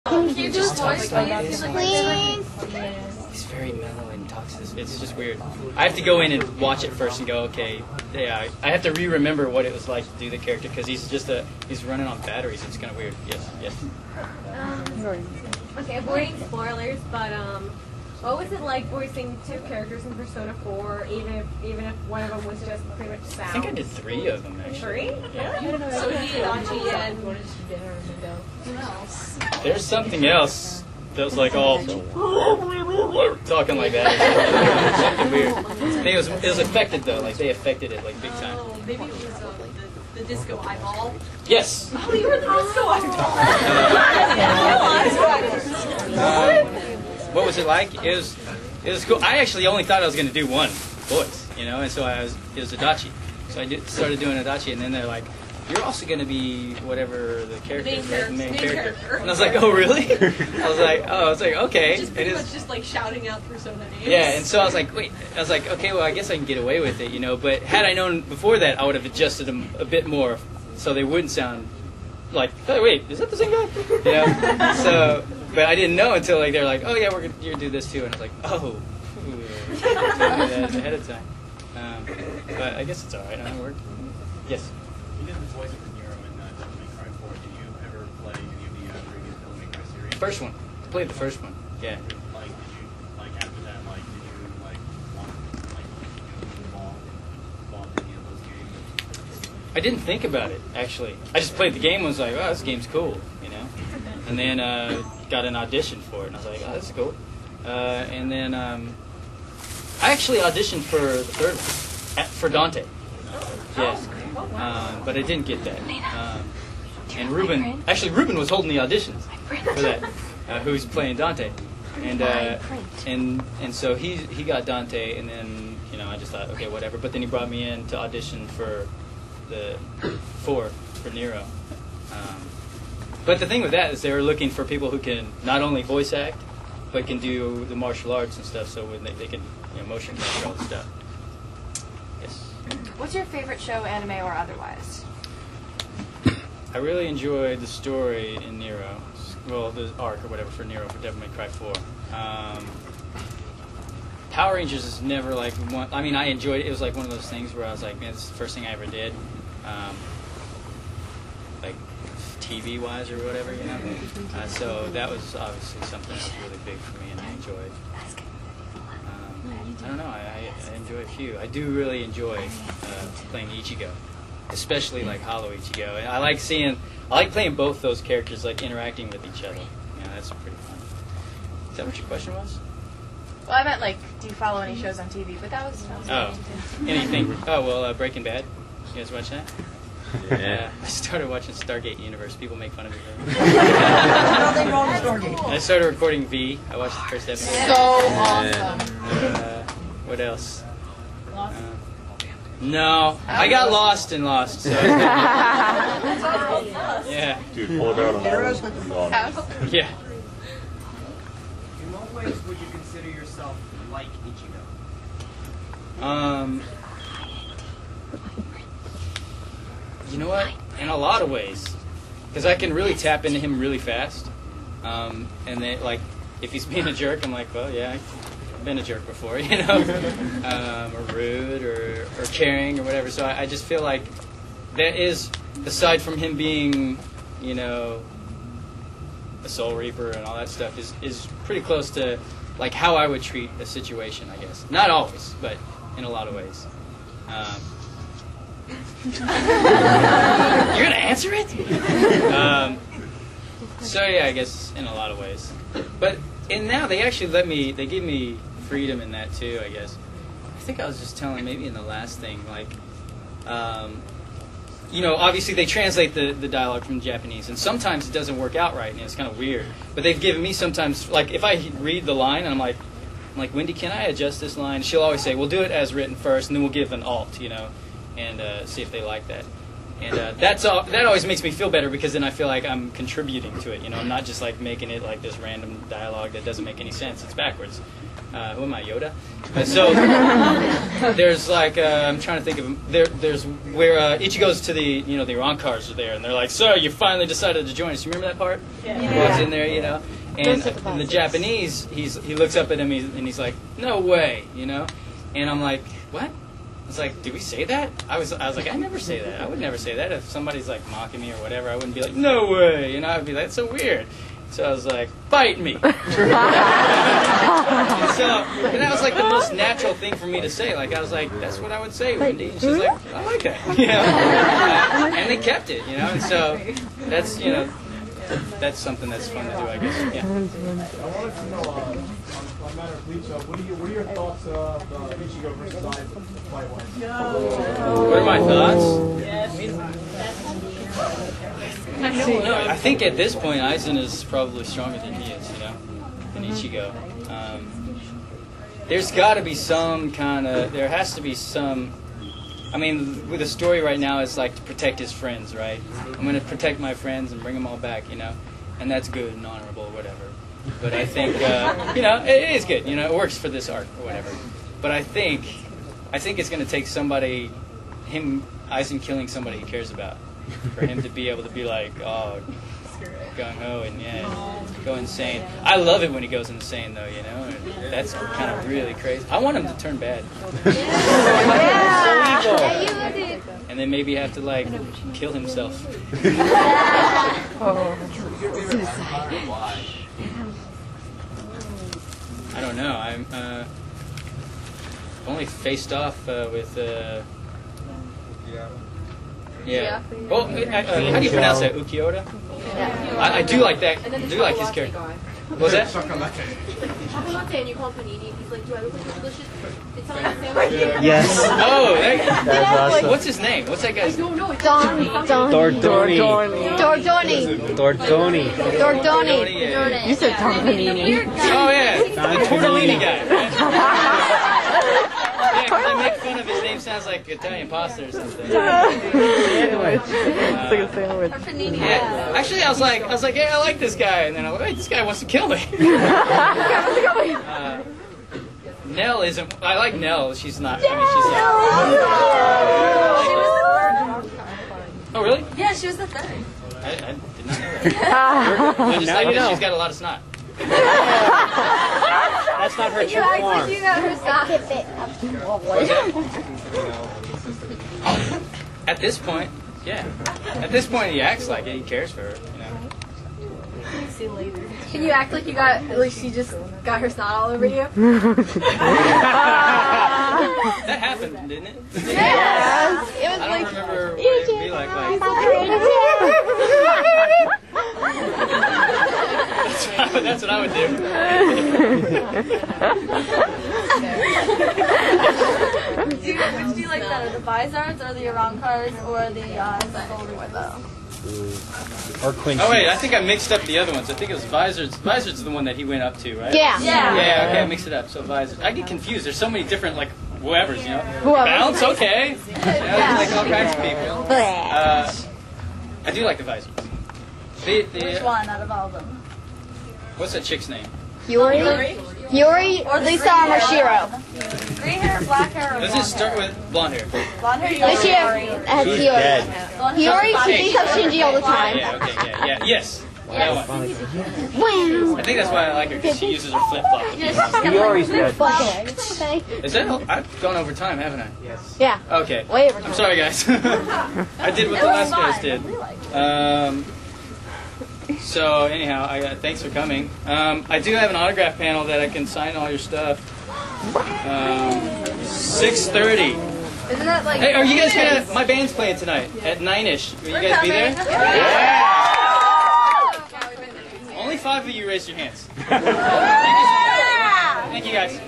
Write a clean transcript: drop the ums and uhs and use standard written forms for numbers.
Can you just voice Please. He's very mellow and talks this. It's just weird. I have to go in and watch it first and go, okay, yeah. I have to re-remember what it was like to do the character because he's running on batteries. It's kind of weird. Yes. Okay, avoiding spoilers, but what was it like voicing two characters in Persona 4, even if one of them was just pretty much sound? I think I did 3 of them actually. 3? Really? So Itachi and who else? There's something else that was like all talking like that. Something weird. I think it was affected though. Like they affected it like big time. Oh, maybe it was the disco eyeball. Yes. Oh, you were the disco eyeball. What was it like? It was cool. I actually only thought I was going to do one voice, and so it was Adachi. So I started doing Adachi, and then they're like, "You're also going to be whatever the character is, right? Main character." And I was like, "Oh, really?" I was like, okay. Just pretty much just like shouting out Persona names. Yeah, and so I was like, wait. I was like, okay, well, I guess I can get away with it, But had I known before that, I would have adjusted them a bit more, so they wouldn't sound like, "Hey, wait, is that the same guy?" So. But I didn't know until they're like, "Oh yeah, you're gonna do this too," and I was like, "Oh, that ahead of time." But I guess it's all right. It worked. Yes. You did the voice for Nero in Devil May Cry 4. Did you ever play any of the previous Devil May Cry series? First one. I played the first one. Yeah. Did you want involved in any of those games? I didn't think about it actually. I just played the game and was like, "Oh, this game's cool," And then got an audition for it, and I was like, "Oh, this is cool." And then I actually auditioned for the third one, for Dante. Yeah. But I didn't get that. And Ruben was holding the auditions for that, who's playing Dante, and so he got Dante, and then I just thought, okay, whatever. But then he brought me in to audition for the 4 for Nero. But the thing with that is they were looking for people who can not only voice act, but can do the martial arts and stuff, so when they can motion capture all the stuff. Yes. What's your favorite show, anime or otherwise? I really enjoyed the story in Nero. Well, the arc or whatever for Nero for Devil May Cry 4. Power Rangers is never like one. I mean, I enjoyed it. It was like one of those things where I was like, man, this is the first thing I ever did. Like TV-wise or whatever, so that was obviously something that was really big for me, and I enjoyed. I don't know. I enjoy a few. I do really enjoy playing Ichigo, especially like Hollow Ichigo. And I like playing both those characters, like interacting with each other. That's pretty fun. Is that what your question was? Well, I meant like, do you follow any shows on TV? But that was anything. Oh well, Breaking Bad. You guys watch that? Yeah, I started watching Stargate Universe. People make fun of me. Nothing wrong with Stargate. I started recording V. I watched the first episode. So awesome. What else? No, I got lost and lost. So. Yeah. Dude, pull it out on that one. Yeah. In what ways would you consider yourself like Ichigo? You know what? In a lot of ways, because I can really tap into him really fast. And then, like, if he's being a jerk, I'm like, well, yeah, I've been a jerk before, or rude, or caring, or whatever. So I just feel like that is, aside from him being, a Soul Reaper and all that stuff, is pretty close to like how I would treat a situation, I guess. Not always, but in a lot of ways. You're gonna answer it? So yeah, I guess in a lot of ways. But now they actually they give me freedom in that too, I guess. I think I was just telling maybe in the last thing, like, obviously they translate the dialogue from Japanese, and sometimes it doesn't work out right, and it's kind of weird. But they've given me sometimes, like, if I read the line and I'm like, Wendy, can I adjust this line? She'll always say, we'll do it as written first, and then we'll give an alt, and see if they like that. And that always makes me feel better because then I feel like I'm contributing to it. You know, I'm not just like making it like this random dialogue that doesn't make any sense. It's backwards. Who am I, Yoda? So there's like I'm trying to think of there's where Ichigo's to the the Rancars are there, and they're like, "Sir, you finally decided to join us." You remember that part? Yeah. He walks in there, and in the Japanese, he looks up at him and he's like, "No way," and I'm like, "What?" I was like, did we say that? I was like, I never say that. I would never say that. If somebody's like mocking me or whatever, I wouldn't be like, no way. I'd be like, that's so weird. So I was like, bite me. And that was like the most natural thing for me to say. Like I was like, that's what I would say, Wendy. And she's like, I like that. And they kept it, And so that's that's something that's fun to do, I guess. Yeah. I wanted to know, on matter of Bleach, what are your thoughts of Ichigo versus Aizen fight-wise? What are my thoughts? No, I think at this point, Aizen is probably stronger than he is, than Ichigo. There's got to be there has to be some. I mean, with the story right now, it's like to protect his friends, right? I'm going to protect my friends and bring them all back, and that's good and honorable or whatever. But I think, it is good, it works for this arc or whatever. But I think it's going to take Aizen killing somebody he cares about, for him to be able to be like, oh, gung-ho and go insane. I love it when he goes insane though, and that's kind of really crazy. I want him to turn bad. So evil. And then maybe have to like kill himself. I don't know. I'm only faced off with yeah. Well, how do you pronounce that? Ukiyoda? I do like that. I do like his character. What was that? Chocolate, and you call him panini. He's like, do I look like delicious? It's on a sandwich. Yes. Oh, That's awesome. what's his name? What's that guy's name? Dordoni. You said Tom Panini. Oh yeah, the tortellini guy. Right? Yeah, because I make fun of his name. Sounds like Italian pasta or something. Sandwich. It's like a sandwich. Yeah. Actually, I was like, hey, I like this guy, and then I was like, wait, this guy wants to kill me. Nell isn't. I like Nell. She's not. I mean, she's like, oh really? Yeah, she was the third. I did not know that. I just like that she's got a lot of snot. That's not her true form. You got her snot. At this point, yeah. At this point, he acts like it. He cares for her, See you later. Can you act like she just got her snot all over you? That happened, didn't it? Yes. It was I don't remember what it would be like. That's what I would do. Which do you like better, the Vizards or the Arankars or the Golden Widow? Or Quincy. Oh wait, I think I mixed up the other ones. I think it was Vizards. Vizards is the one that he went up to, right? Yeah. Yeah, okay, I mixed it up. So Vizards. I get confused. There's so many different, like, whoever's, Bounce, okay. Like all kinds of people. I do like the Vizards. Which one out of all of them? What's that chick's name? Yuri or Lisa Mashiro. Green hair, black hair, or Does it blonde start hair? with blonde hair? Blonde hair, This Yuri. year, She's Hiyori. dead. Hiyori, she beats up Shinji all the time. Yeah, okay, yeah. Yes. That one. Wow. I think that's why I like her, because she uses her flip-flop. Hiyori's dead. Okay. Is that? I've gone over time, haven't I? Yes. Yeah. Okay. Way over time. I'm sorry, guys. I did what the last guys did. So anyhow, thanks for coming. I do have an autograph panel that I can sign all your stuff. 6:30. Isn't that like? Hey, are you guys gonna? My band's playing tonight at 9ish. Will you guys be there? Yeah. Only 5 of you raised your hands. Thank you guys.